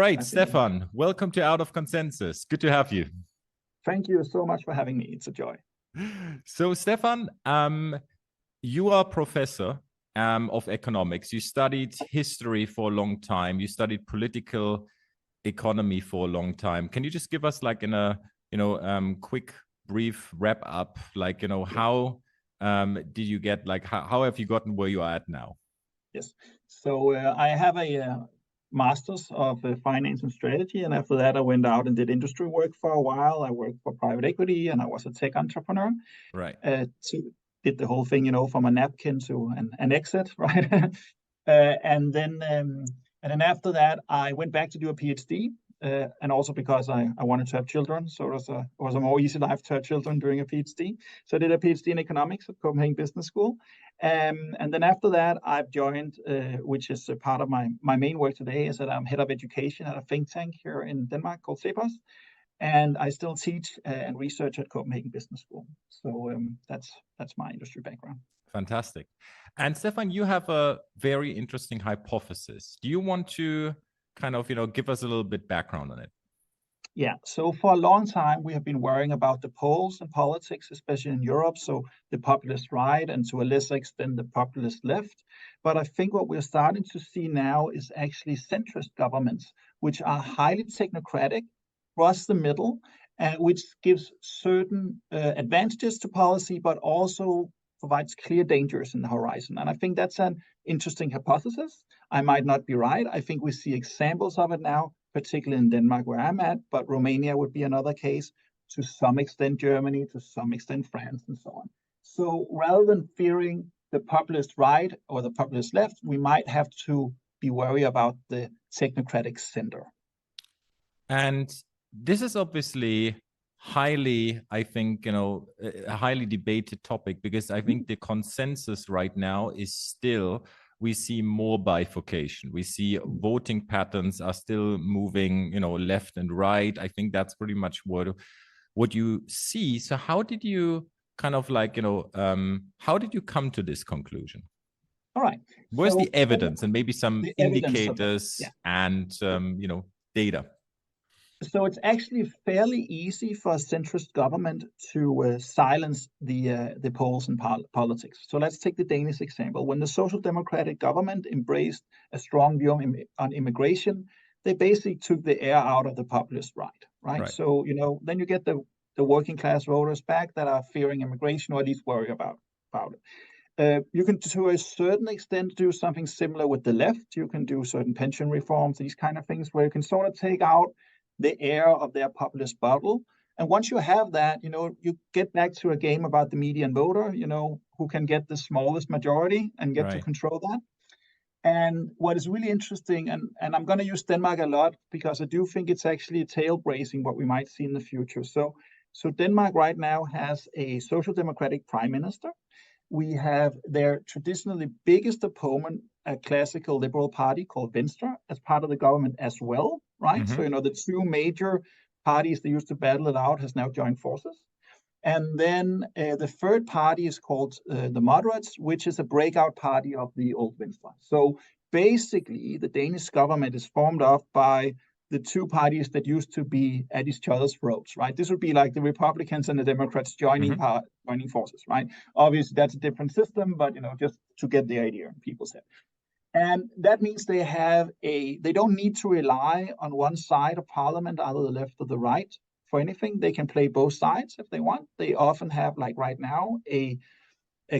right, Stefan, welcome to Out of Consensus. Good to have you. Thank you so much for having me. It's a joy. So, Stefan, you are a professor of economics. You studied history for a long time. You studied political economy for a long time. Can you just give us, like, in a quick, brief wrap up, like, how did you get, like, how have you gotten where you are at now? Yes. So I have a master's of finance and strategy, and after that I went out and did industry work for a while. I worked for private equity, and I was a tech entrepreneur. Right. Did the whole thing, from a napkin to an exit, right? And then after that I went back to do a PhD, and also because I wanted to have children, so it was a more easy life to have children during a PhD. So I did a PhD in economics at Copenhagen Business School. And then after that, I've joined, which is a part of my main work today, is that I'm head of education at a think tank here in Denmark called CEPOS. And I still teach and research at Copenhagen Business School. So that's my industry background. Fantastic. And Stefan, you have a very interesting hypothesis. Do you want to kind of, give us a little bit background on it? Yeah, so for a long time, we have been worrying about the poles in politics, especially in Europe. So the populist right, and to a lesser extent, the populist left. But I think what we're starting to see now is actually centrist governments, which are highly technocratic, across the middle, which gives certain advantages to policy, but also provides clear dangers in the horizon. And I think that's an interesting hypothesis. I might not be right. I think we see examples of it now, particularly in Denmark, where I'm at, but Romania would be another case, to some extent Germany, to some extent France, and so on. So rather than fearing the populist right or the populist left, we might have to be worried about the technocratic center. And this is obviously highly, I think, a highly debated topic, because I think the consensus right now is still, we see more bifurcation. We see voting patterns are still moving, left and right. I think that's pretty much what you see. So how did you kind of like, how did you come to this conclusion? All right. Where's the evidence and maybe some indicators and, data? So it's actually fairly easy for a centrist government to silence the polls in politics. So let's take the Danish example. When the Social Democratic government embraced a strong view on immigration, they basically took the air out of the populist right? So, then you get the working class voters back that are fearing immigration, or at least worry about it. You can, to a certain extent, do something similar with the left. You can do certain pension reforms, these kind of things, where you can sort of take out the air of their populist bubble. And once you have that, you get back to a game about the median voter, who can get the smallest majority and get to control that. And what is really interesting, and I'm going to use Denmark a lot, because I do think it's actually a tail bracing what we might see in the future. So Denmark right now has a social democratic prime minister. We have their traditionally biggest opponent, a classical liberal party called Venstre, as part of the government as well, right? Mm-hmm. So, the two major parties that used to battle it out has now joined forces. And then the third party is called the Moderates, which is a breakout party of the old Venstre. So basically, the Danish government is formed up by the two parties that used to be at each other's throats, right? This would be like the Republicans and the Democrats joining forces, right? Obviously, that's a different system, but just to get the idea in people's head. And that means they don't need to rely on one side of parliament, either the left or the right, for anything. They can play both sides if they want. They often have, like right now, a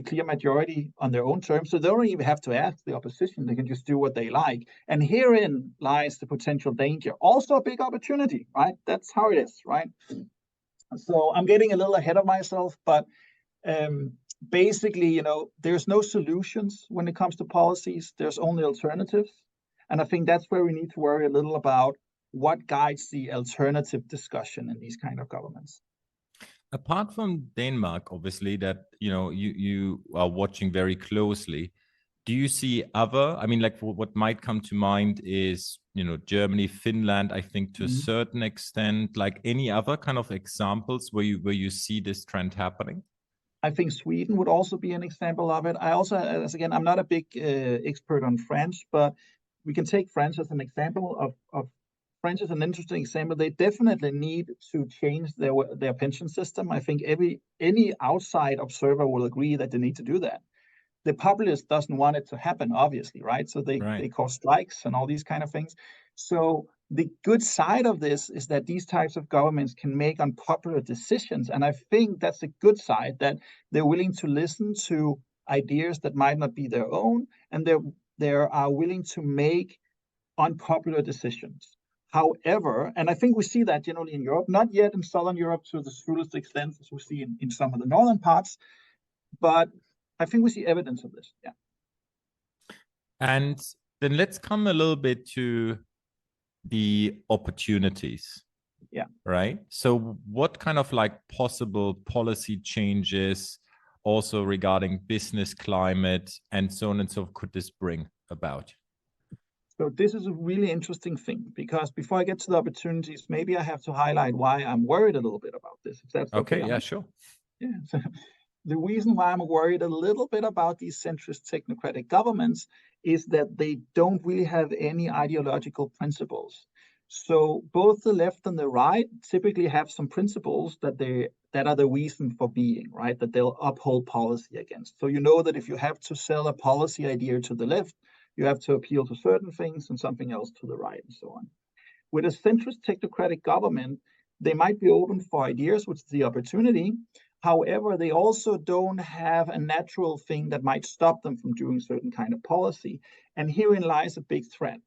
clear majority on their own terms. So they don't even have to ask the opposition. They can just do what they like. And herein lies the potential danger. Also a big opportunity, right? That's how it is, right? So I'm getting a little ahead of myself, but basically, there's no solutions when it comes to policies. There's only alternatives. And I think that's where we need to worry a little about what guides the alternative discussion in these kind of governments. Apart from Denmark, obviously, that you are watching very closely, do you see other? I mean, like what might come to mind is Germany, Finland. I think to a certain extent, like any other kind of examples where you see this trend happening. I think Sweden would also be an example of it. I also, again, I'm not a big expert on France, but we can take France as an example of French is an interesting example. They definitely need to change their pension system. I think any outside observer will agree that they need to do that. The populace doesn't want it to happen, obviously, right? So they cause strikes and all these kind of things. So the good side of this is that these types of governments can make unpopular decisions. And I think that's a good side, that they're willing to listen to ideas that might not be their own, and they are willing to make unpopular decisions. However, and I think we see that generally in Europe, not yet in Southern Europe to the fullest extent as we see in some of the northern parts, but I think we see evidence of this. Yeah. And then let's come a little bit to the opportunities. Yeah. Right. So what kind of like possible policy changes also regarding business climate and so on and so forth could this bring about? So this is a really interesting thing, because before I get to the opportunities, maybe I have to highlight why I'm worried a little bit about this, if that's okay. Okay, yeah, sure. Yeah. So the reason why I'm worried a little bit about these centrist technocratic governments is that they don't really have any ideological principles. So both the left and the right typically have some principles that are the reason for being, right? That they'll uphold policy against. So you know that if you have to sell a policy idea to the left, you have to appeal to certain things and something else to the right, and so on. With a centrist technocratic government, they might be open for ideas, which is the opportunity. However, they also don't have a natural thing that might stop them from doing certain kind of policy. And herein lies a big threat,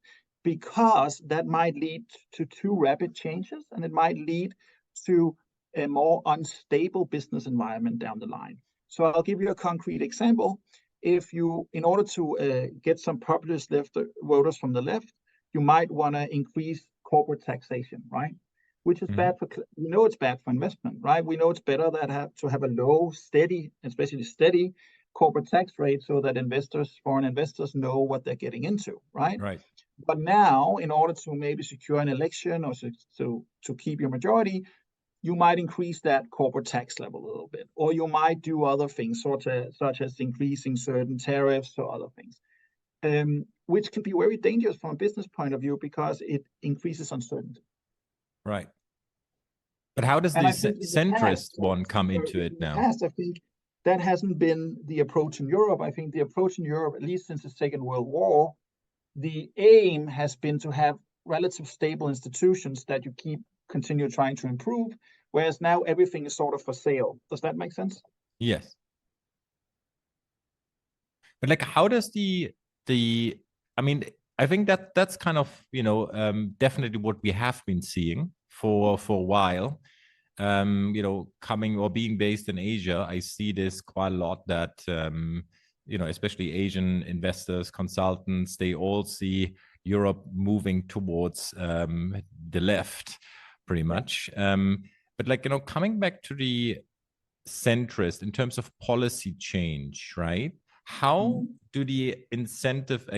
because that might lead to too rapid changes, and it might lead to a more unstable business environment down the line. So I'll give you a concrete example. If you, in order to get some populist left voters from the left, you might want to increase corporate taxation, right? Which is bad for, we know it's bad for investment, right? We know it's better to have a low, steady, especially steady corporate tax rate, so that foreign investors know what they're getting into, right? Right. But now, in order to maybe secure an election or to keep your majority, you might increase that corporate tax level a little bit, or you might do other things, such as increasing certain tariffs or other things, which can be very dangerous from a business point of view, because it increases uncertainty. Right. But how does the centrist one come into it now? I think that hasn't been the approach in Europe. I think the approach in Europe, at least since the Second World War, the aim has been to have relative stable institutions that you continue trying to improve, whereas now everything is sort of for sale. Does that make sense? Yes. But like, how does I mean, I think that's kind of, definitely what we have been seeing for a while. Coming or being based in Asia, I see this quite a lot, that especially Asian investors, consultants, they all see Europe moving towards the left, pretty much. But like, coming back to the centrist in terms of policy change, right? How do the incentive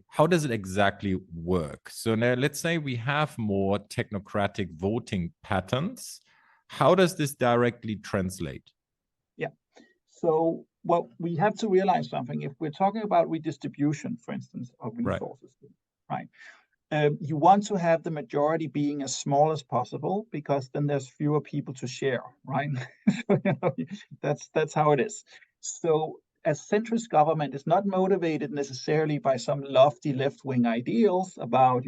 how does it exactly work? So now let's say we have more technocratic voting patterns. How does this directly translate? Yeah. So, well, we have to realize something. If we're talking about redistribution, for instance, of resources, right? You want to have the majority being as small as possible, because then there's fewer people to share, right? So, that's how it is. So a centrist government is not motivated necessarily by some lofty left-wing ideals about,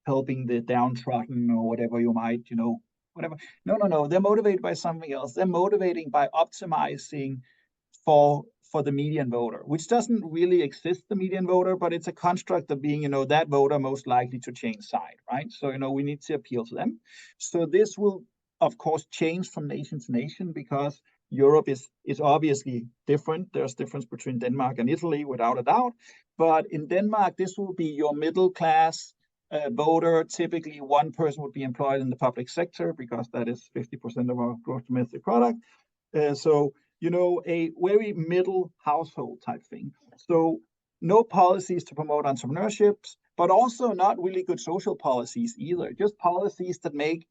helping the downtrodden or whatever you might, whatever. No. They're motivated by something else. They're motivating by optimizing for the median voter, which doesn't really exist, the median voter, but it's a construct of being, that voter most likely to change side, right? So, we need to appeal to them. So this will, of course, change from nation to nation, because Europe is obviously different. There's difference between Denmark and Italy, without a doubt. But in Denmark, this will be your middle class voter. Typically, one person would be employed in the public sector, because that is 50% of our gross domestic product. A very middle household type thing. So no policies to promote entrepreneurship, but also not really good social policies either. Just policies that make,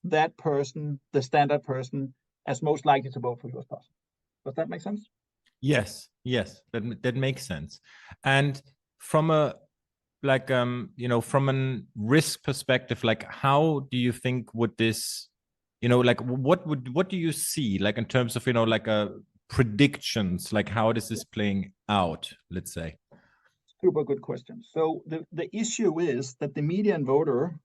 that person, the standard person, as most likely to vote for you as possible. Does that make sense? Yes, that makes sense. And from a like from a risk perspective, like how do you think would this, like what do you see like in terms of like predictions, like how this is playing out, let's say? Super good question. So the issue is that the median voter,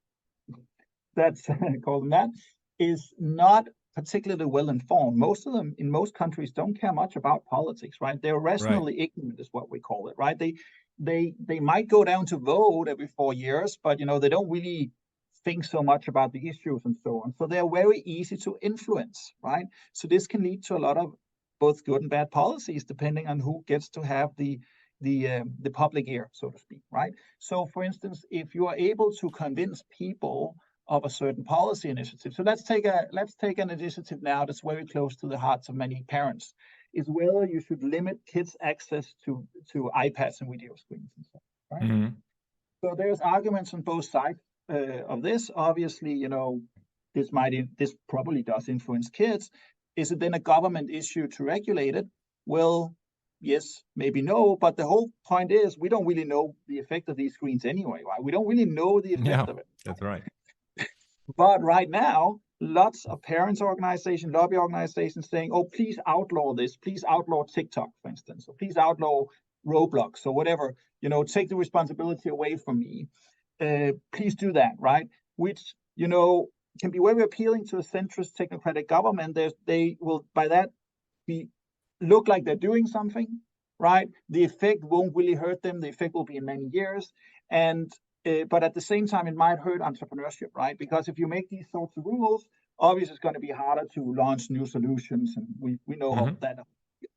that's called that, is not particularly well informed. Most of them in most countries don't care much about politics, right? They're Right. rationally ignorant, is what we call it, right? They might go down to vote every 4 years, but they don't really think so much about the issues and so on. So they're very easy to influence, right? So this can lead to a lot of both good and bad policies, depending on who gets to have the public ear, so to speak, right? So, for instance, if you are able to convince people of a certain policy initiative, so let's take an initiative now that's very close to the hearts of many parents, is whether you should limit kids' access to iPads and video screens and stuff, right? Mm-hmm. So there's arguments on both sides of this. Obviously, this probably does influence kids. Is it then a government issue to regulate it? Well, yes, maybe no, but the whole point is we don't really know the effect of these screens anyway, right? We don't really know the Yeah, effect of it. that's right. But right now, lots of parents' organizations, lobby organizations saying, oh, please outlaw this. Please outlaw TikTok, for instance, or please outlaw Roblox or whatever. Take the responsibility away from me. Please do that, right? Which, can be very appealing to a centrist technocratic government. They will, by that, look like they're doing something, right? The effect won't really hurt them. The effect will be in many years. But at the same time, it might hurt entrepreneurship, right? Because if you make these sorts of rules, obviously it's going to be harder to launch new solutions. And we know how that,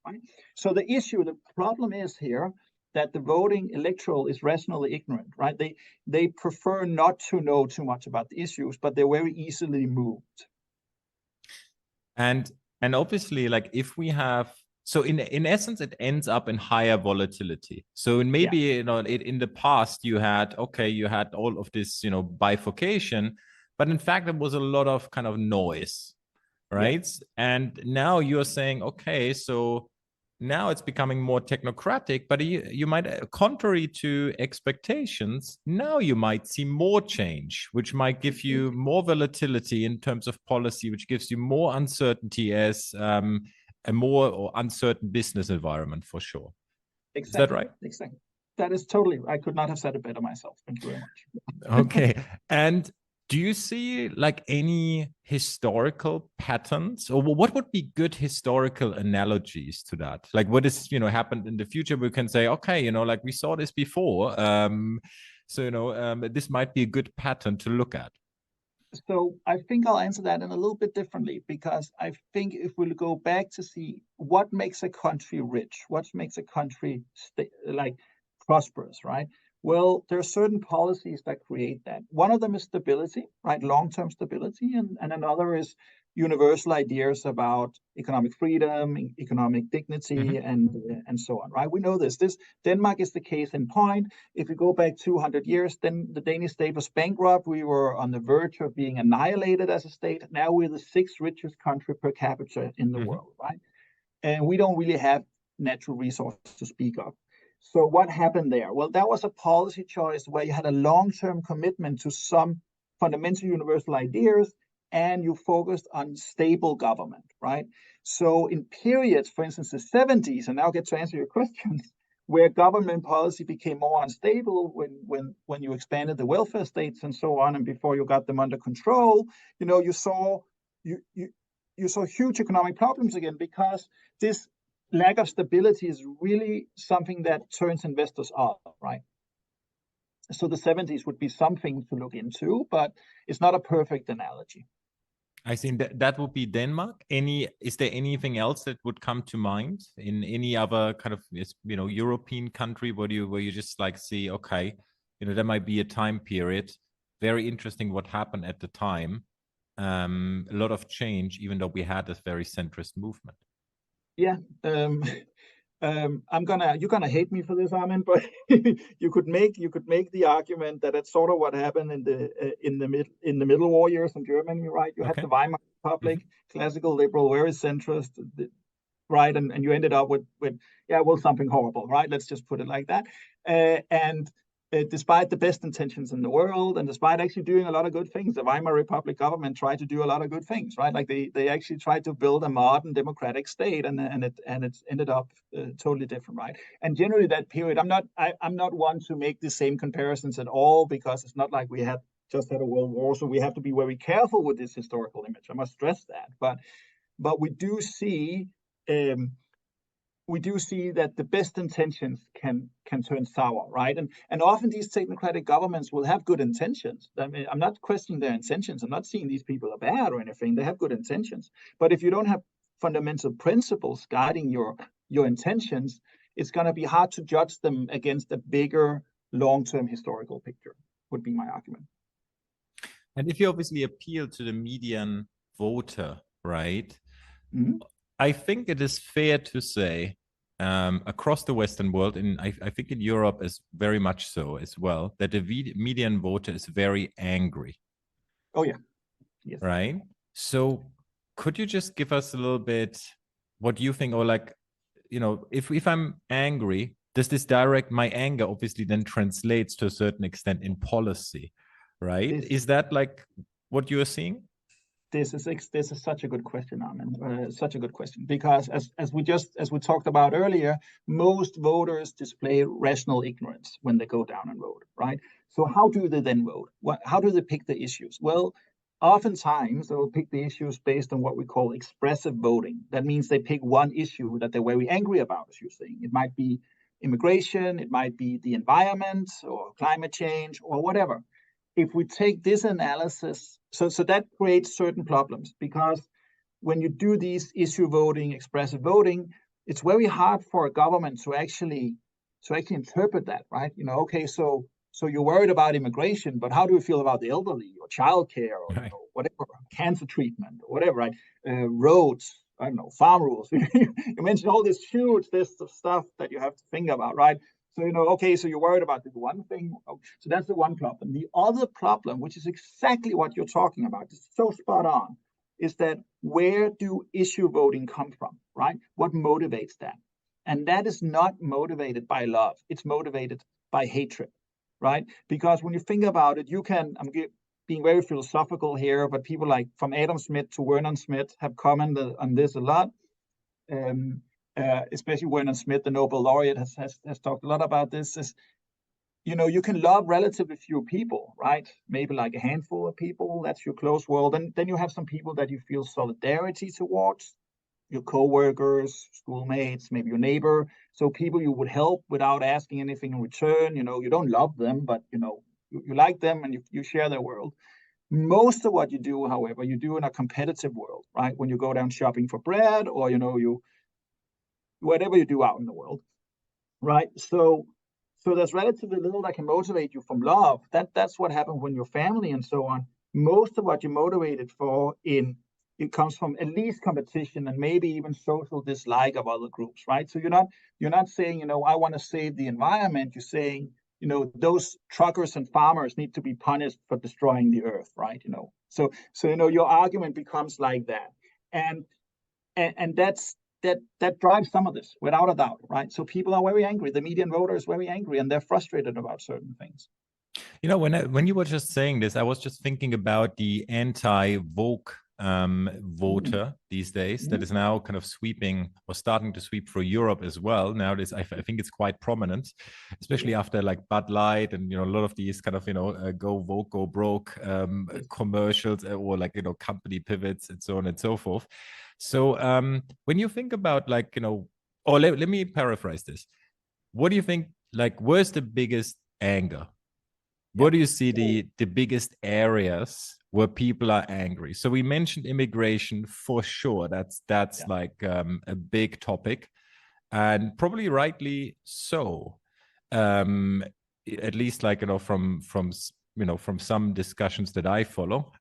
right? So the problem is here that the voting electoral is rationally ignorant, right? They prefer not to know too much about the issues, but they're very easily moved. And obviously, like if we have, so in essence, it ends up in higher volatility. So maybe in the past you had all of this bifurcation, but in fact it was a lot of kind of noise, right? And now you're saying, okay, so now it's becoming more technocratic, but you might, contrary to expectations, now you might see more change, which might give you more volatility in terms of policy, which gives you more uncertainty as a more uncertain business environment, for sure. Exactly. Is that right? Exactly. That is totally, I could not have said it better myself. Thank you very much. Okay. And do you see like any historical patterns, or what would be good historical analogies to that? Like what is, happened in the future? We can say, okay, like we saw this before. This might be a good pattern to look at. So I think I'll answer that in a little bit differently, because I think if we go back to see what makes a country rich, what makes a country prosperous, right? Well, there are certain policies that create that. One of them is stability, right? Long-term stability, and another is universal ideas about economic freedom, economic dignity, and so on, right? We know this. Denmark is the case in point. If you go back 200 years, then the Danish state was bankrupt. We were on the verge of being annihilated as a state. Now we're the sixth richest country per capita in the world, right? And we don't really have natural resources to speak of. So what happened there? Well, that was a policy choice where you had a long-term commitment to some fundamental universal ideas, and you focused on stable government, right? So in periods, for instance, the 70s, and now I'll get to answer your questions, where government policy became more unstable when you expanded the welfare states and so on, and before you got them under control, you saw huge economic problems again, because this lack of stability is really something that turns investors off, right? So the 70s would be something to look into, but it's not a perfect analogy. I think that would be Denmark. Is there anything else that would come to mind in any other kind of European country where you just like see, okay, there might be a time period, very interesting what happened at the time, a lot of change, even though we had this very centrist movement. Yeah, you're gonna hate me for this, Armin, but you could make the argument that it's sort of what happened in the Middle War years in Germany, right? You had the Weimar Republic, classical liberal, very centrist, right? And you ended up with something horrible, right? Let's just put it like that. And despite the best intentions in the world, and despite actually doing a lot of good things, the Weimar Republic government tried to do a lot of good things, right? Like they actually tried to build a modern democratic state, and it's ended up totally different, right? And generally that period, I'm not one to make the same comparisons at all, because it's not like we had just had a world war, so we have to be very careful with this historical image. I must stress that, but we do see. That the best intentions can turn sour, right? And often these technocratic governments will have good intentions. I mean, I'm not questioning their intentions. I'm not saying these people are bad or anything. They have good intentions. But if you don't have fundamental principles guiding your intentions, it's going to be hard to judge them against a bigger long-term historical picture, would be my argument. And if you obviously appeal to the median voter, right? Mm-hmm. I think it is fair to say across the Western world, and I think in Europe is very much so as well, that the median voter is very angry. Oh, yeah. Yes. Right? So could you just give us a little bit what you think, or like, you know, if I'm angry, does this my anger obviously then translates to a certain extent in policy, right? Is that like what you are seeing? This is such a good question, Armin. Such a good question, because as we talked about earlier, most voters display rational ignorance when they go down and vote, right? So how do they then vote? How do they pick the issues? Well, oftentimes they will pick the issues based on what we call expressive voting. That means they pick one issue that they're very angry about, as you're saying. It might be immigration, it might be the environment or climate change or whatever. If we take this analysis, so that creates certain problems, because when you do these issue voting, expressive voting, it's very hard for a government to actually interpret that, right? You know, okay, so you're worried about immigration, but how do you feel about the elderly or childcare or right. whatever, cancer treatment or whatever, right? Roads, I don't know, farm rules. You mentioned all this huge list of stuff that you have to think about, right? So, you know, okay, so you're worried about the one thing. So that's the one problem. The other problem, which is exactly what you're talking about, it's so spot on, is that where do issue voting come from, right? What motivates that? And that is not motivated by love. It's motivated by hatred, right? Because when you think about it, I'm being very philosophical here, but people like from Adam Smith to Vernon Smith have commented on this a lot. Especially Vernon Smith, the Nobel laureate, has talked a lot about this. Is, you know, you can love relatively few people, right? Maybe like a handful of people, that's your close world. And then you have some people that you feel solidarity towards, your co-workers, schoolmates, maybe your neighbor. So people you would help without asking anything in return. You know, you don't love them, but, you know, you like them and you share their world. Most of what you do, however, you do in a competitive world, right? When you go down shopping for bread, or, you know, whatever you do out in the world, right? So there's relatively little that can motivate you from love. That's what happens when you're family and so on. Most of what you're motivated for it comes from at least competition and maybe even social dislike of other groups, right? So you're not saying, you know, I want to save the environment. You're saying, you know, those truckers and farmers need to be punished for destroying the earth, right? You know, so you know, your argument becomes like that, and that drives some of this, without a doubt, right? So people are very angry. The median voter is very angry, and they're frustrated about certain things. You know, when you were just saying this, I was just thinking about the anti-woke voter these days that is now kind of sweeping or starting to sweep through Europe as well. Nowadays, I think it's quite prominent, especially after like Bud Light and, you know, a lot of these kind of, you know, go woke, go broke commercials, or like, you know, company pivots and so on and so forth. So when you think about, like, you know, or let me paraphrase this. What do you think, like, where's the biggest anger? Where do you see the biggest areas where people are angry? So we mentioned immigration for sure. That's like a big topic, and probably rightly so. At least, like, you know, from some discussions that I follow.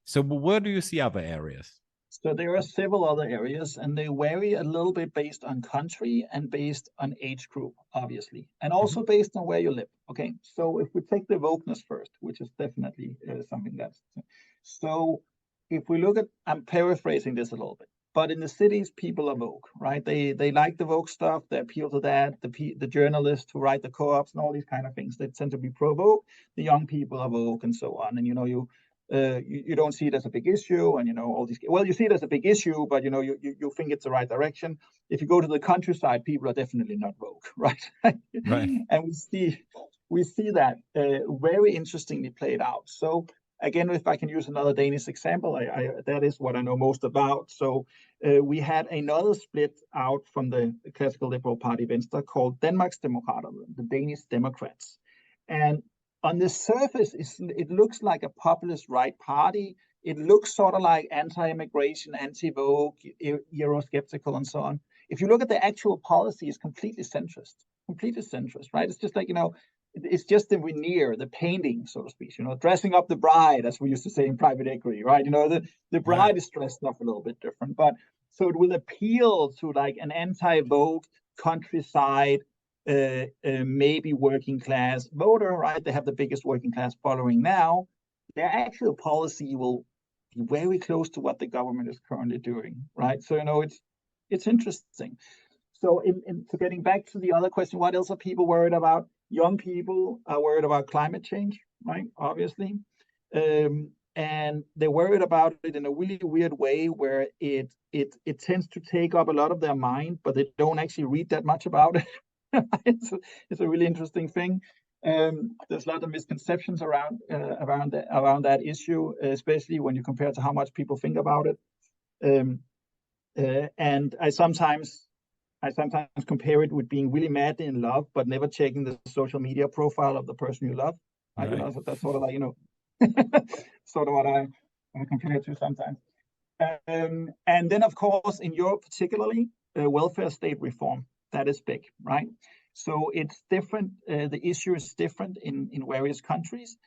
So where do you see other areas? So there are several other areas, and they vary a little bit based on country and based on age group, obviously, and also based on where you live. Okay, so if we take the wokeness first, which is definitely something that's so. If we look at, I'm paraphrasing this a little bit. But in the cities, people are woke, right? They like the woke stuff. They appeal to that. The journalists who write the co-ops and all these kind of things, they tend to be pro-woke. The young people are woke and so on. And you don't see it as a big issue, and all these. Well, you see it as a big issue, but you think it's the right direction. If you go to the countryside, people are definitely not woke, right? Right. And we see that very interestingly played out. So again, if I can use another Danish example, that is what I know most about. So we had another split out from the classical liberal party Venstre called Danmarks Demokrater, the Danish Democrats. And on the surface, it looks like a populist right party. It looks sort of like anti-immigration, anti-woke, Eurosceptical, and so on. If you look at the actual policy, it's completely centrist, right? It's just like, it's just the veneer, the painting, so to speak, dressing up the bride, as we used to say in private equity, right? The bride is dressed up a little bit different, but so it will appeal to like an anti-woke countryside, maybe working class voter, right? They have the biggest working class following now. Their actual policy will be very close to what the government is currently doing, right? So, it's interesting. So so getting back to the other question, what else are people worried about? Young people are worried about climate change, right? Obviously. And they're worried about it in a really weird way where it tends to take up a lot of their mind, but they don't actually read that much about it. It's a really interesting thing. There's a lot of misconceptions around that issue, especially when you compare to how much people think about it. And I sometimes compare it with being really madly in love, but never checking the social media profile of the person you love. Right. So that's sort of like, sort of what I compare it to sometimes. And then, of course, in Europe, particularly, welfare state reform, that is big, right? So it's different. The issue is different in various countries.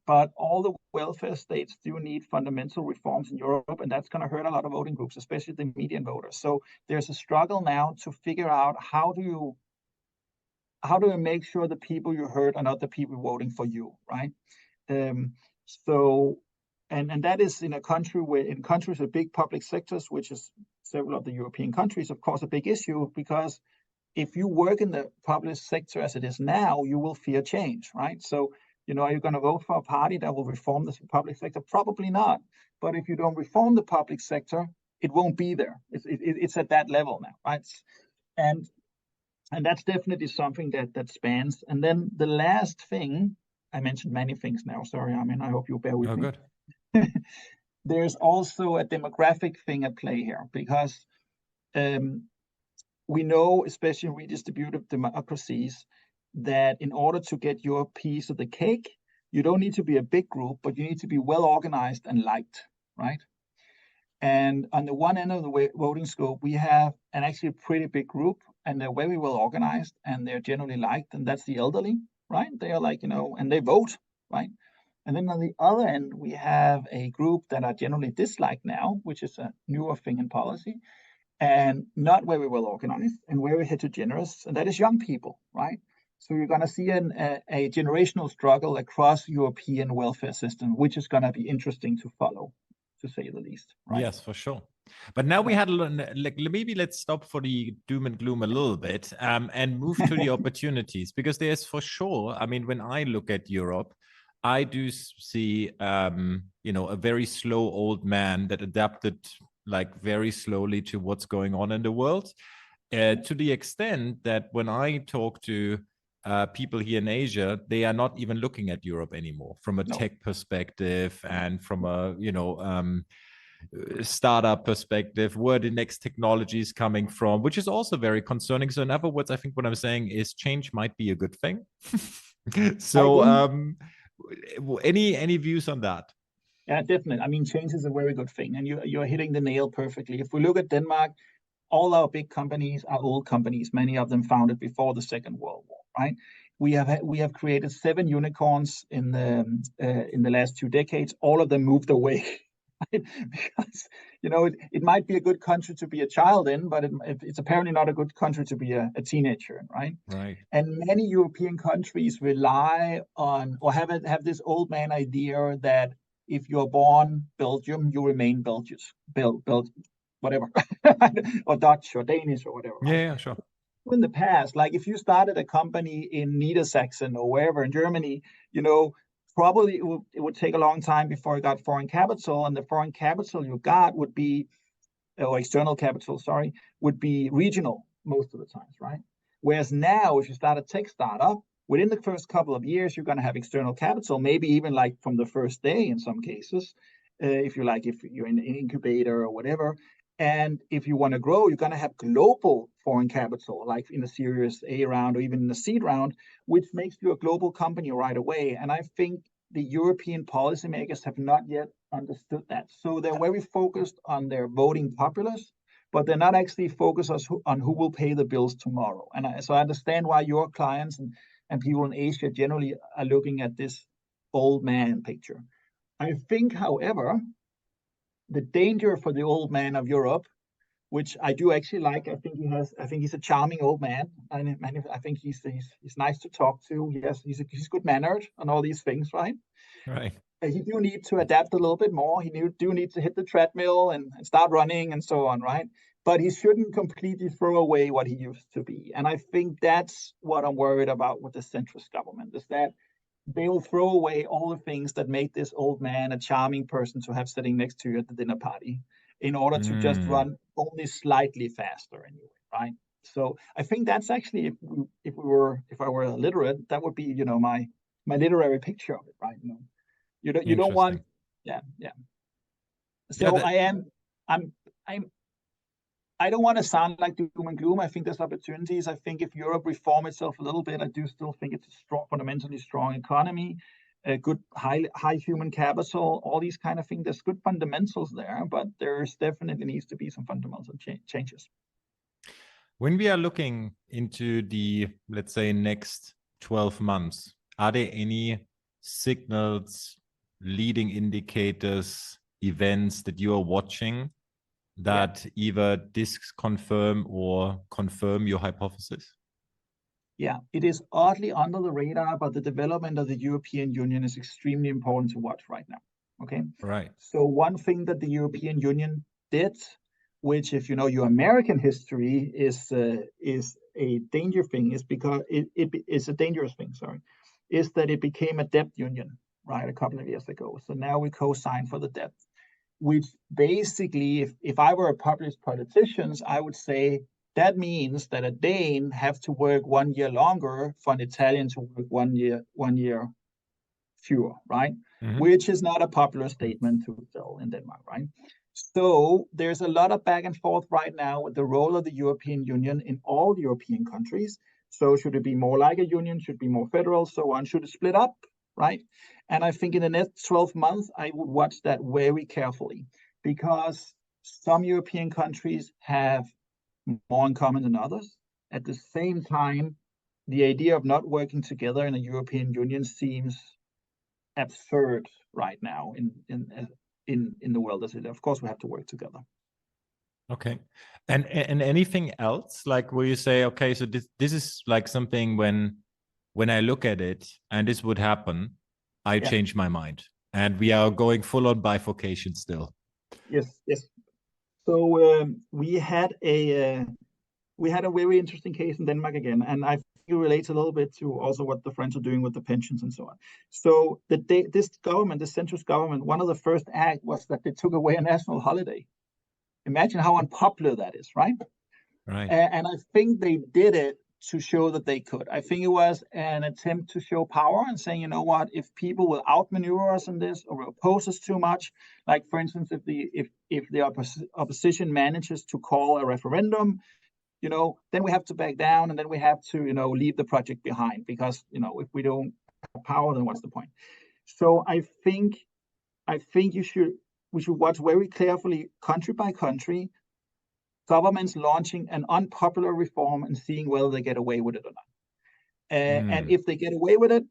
But all the welfare states do need fundamental reforms in Europe, and that's going to hurt a lot of voting groups, especially the median voters. So there's a struggle now to figure out how do you make sure the people you hurt are not the people voting for you, right? So that is in a country in countries with big public sectors, which is several of the European countries, of course, a big issue, because if you work in the public sector as it is now, you will fear change, right? So are you going to vote for a party that will reform the public sector? Probably not. But if you don't reform the public sector, it won't be there. It's at that level now, right? And that's definitely something that spans. And then the last thing, I mentioned many things now. Sorry, I hope you bear with me. Good. There's also a demographic thing at play here, because we know, especially in redistributive democracies, that in order to get your piece of the cake, you don't need to be a big group, but you need to be well organized and liked, right? And on the one end of the voting scope, we have an actually pretty big group, and they're very well organized, and they're generally liked, and that's the elderly, right? They are like, and they vote, right? And then on the other end, we have a group that are generally disliked now, which is a newer thing in policy, and not very well organized and very heterogeneous, and that is young people, right? So you're going to see a generational struggle across European welfare system, which is going to be interesting to follow, to say the least. Right? Yes, for sure. But now we had maybe let's stop for the doom and gloom a little bit and move to the opportunities, because there's for sure. When I look at Europe, I do see a very slow old man that adapted very slowly to what's going on in the world, to the extent that when I talk to people here in Asia, they are not even looking at Europe anymore from a tech perspective and from a startup perspective, where the next technology is coming from, which is also very concerning. So in other words, I think what I'm saying is change might be a good thing. So any views on that? Yeah, definitely. Change is a very good thing, and you're hitting the nail perfectly. If we look at Denmark, all our big companies are old companies, many of them founded before the Second World War, right? We have created 7 unicorns in the last 2 decades. All of them moved away, right? Because it might be a good country to be a child in, but it's apparently not a good country to be a teenager in, right? Right. And many European countries rely on or have this old man idea that if you're born Belgium, you remain Belgian. whatever, or Dutch or Danish or whatever. Right? Yeah, sure. In the past, like if you started a company in Niedersachsen or wherever in Germany, probably it would take a long time before you got foreign capital, and the foreign capital you got would be, or external capital, sorry, would be regional most of the times, right? Whereas now, if you start a tech startup, within the first couple of years, you're going to have external capital, maybe even like from the first day in some cases, if you're in an incubator or whatever. And if you want to grow, you're going to have global foreign capital, like in a Series A round or even in a seed round, which makes you a global company right away. And I think the European policymakers have not yet understood that. So they're very focused on their voting populace, but they're not actually focused on who will pay the bills tomorrow. And so I understand why your clients and people in Asia generally are looking at this old man picture. I think, however, the danger for the old man of Europe, which I do actually like, I think he's a charming old man. I think he's nice to talk to. Yes, he's good mannered and all these things, right? Right. He do need to adapt a little bit more. He do need to hit the treadmill and start running and so on, right? But he shouldn't completely throw away what he used to be. And I think that's what I'm worried about with the centrist government, is that they will throw away all the things that make this old man a charming person to have sitting next to you at the dinner party in order to just run only slightly faster anyway, right? So I think that's actually, if I were illiterate, that would be, my literary picture of it, right? You don't want, yeah. So yeah, I don't want to sound like doom and gloom. I think there's opportunities. I think if Europe reform itself a little bit, I do still think it's a fundamentally strong economy, a good high human capital, all these kind of things. There's good fundamentals there, but there's definitely needs to be some fundamental changes. When we are looking into the, let's say, next 12 months, are there any signals, leading indicators, events that you are watching that either disconfirm or confirm your hypothesis? Yeah, it is oddly under the radar, but the development of the European Union is extremely important to watch right now. Okay. Right. So one thing that the European Union did, which, if you know your American history, is a danger thing, is because it's a dangerous thing. Sorry, is that it became a debt union, right, a couple of years ago. So now we co-sign for the debt, which basically, if I were a populist politician, I would say that means that a Dane have to work 1 year longer for an Italian to work 1 year fewer, right? Mm-hmm. Which is not a popular statement to sell in Denmark, right? So there's a lot of back and forth right now with the role of the European Union in all European countries. So should it be more like a union? Should it be more federal? So on? Should it split up? Right? And I think in the next 12 months, I would watch that very carefully, because some European countries have more in common than others. At the same time, the idea of not working together in a European Union seems absurd right now in the world as it is. Of course, we have to work together. Okay. And anything else, like where you say, okay, so this is like something when I look at it and this would happen, I change my mind, and we are going full on bifurcation still. Yes. So we had a very interesting case in Denmark again, and I think it relates a little bit to also what the French are doing with the pensions and so on. So this government, the centrist government, one of the first acts was that they took away a national holiday. Imagine how unpopular that is, right? Right. And I think they did it to show that they could. I think it was an attempt to show power and saying, you know what, if people will outmaneuver us in this or oppose us too much, like for instance, if the opposition manages to call a referendum, then we have to back down, and then we have to, leave the project behind, because, if we don't have power, then what's the point? So I think we should watch very carefully, country by country, governments launching an unpopular reform and seeing whether they get away with it or not. And if they get away with it,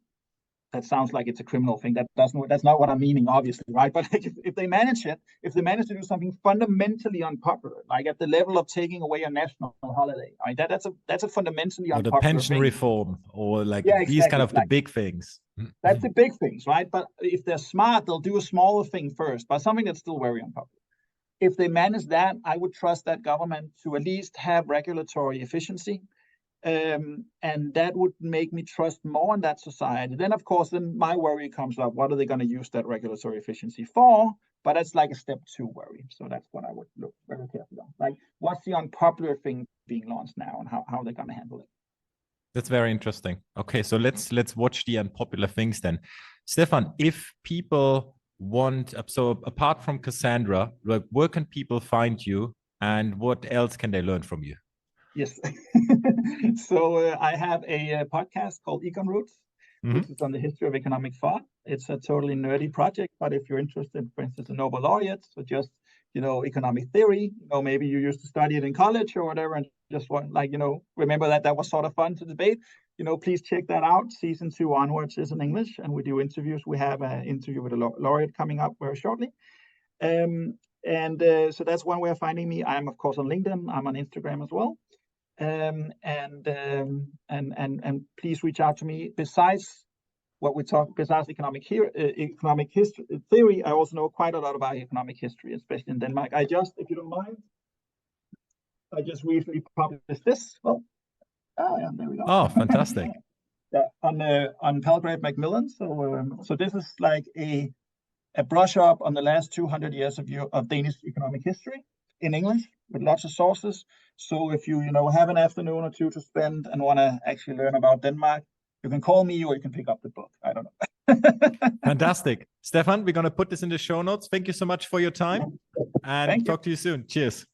that sounds like it's a criminal thing. That's not what I'm meaning, obviously, right? But if they manage to do something fundamentally unpopular, like at the level of taking away a national holiday, right? That's a fundamentally unpopular the pension thing. Reform, or these kind of the big things. That's the big things, right? But if they're smart, they'll do a smaller thing first, but something that's still very unpopular. If they manage that, I would trust that government to at least have regulatory efficiency. And that would make me trust more in that society. Then, of course, then my worry comes up. What are they going to use that regulatory efficiency for? But that's like a step 2 worry. So that's what I would look very carefully on. Like, what's the unpopular thing being launched now, and how they're going to handle it? That's very interesting. Okay, so let's watch the unpopular things then. Stefan, if people want, so apart from Cassandra, like, where can people find you, and what else can they learn from you? Yes. So I have a podcast called Econ Roots, which is on the history of economic thought. It's a totally nerdy project, but if you're interested, for instance, in Nobel laureates, or just, economic theory, maybe you used to study it in college or whatever, and just want, remember that was sort of fun to debate, please check that out. Season 2 onwards is in English, and we do interviews. We have an interview with a laureate coming up very shortly. So that's one way of finding me. I'm, of course, on LinkedIn. I'm on Instagram as well. And please reach out to me. Besides what we talk, besides economic history theory, I also know quite a lot about economic history, especially in Denmark. If you don't mind, I just recently published this. Well, yeah, there we go. Oh, fantastic! Yeah, on Palgrave Macmillan. So this is like a brush up on the last 200 years of Danish economic history in English, with lots of sources. So if you have an afternoon or two to spend and want to actually learn about Denmark, you can call me, or you can pick up the book. I don't know. Fantastic. Stefan, we're going to put this in the show notes. Thank you so much for your time, and talk to you soon. Cheers.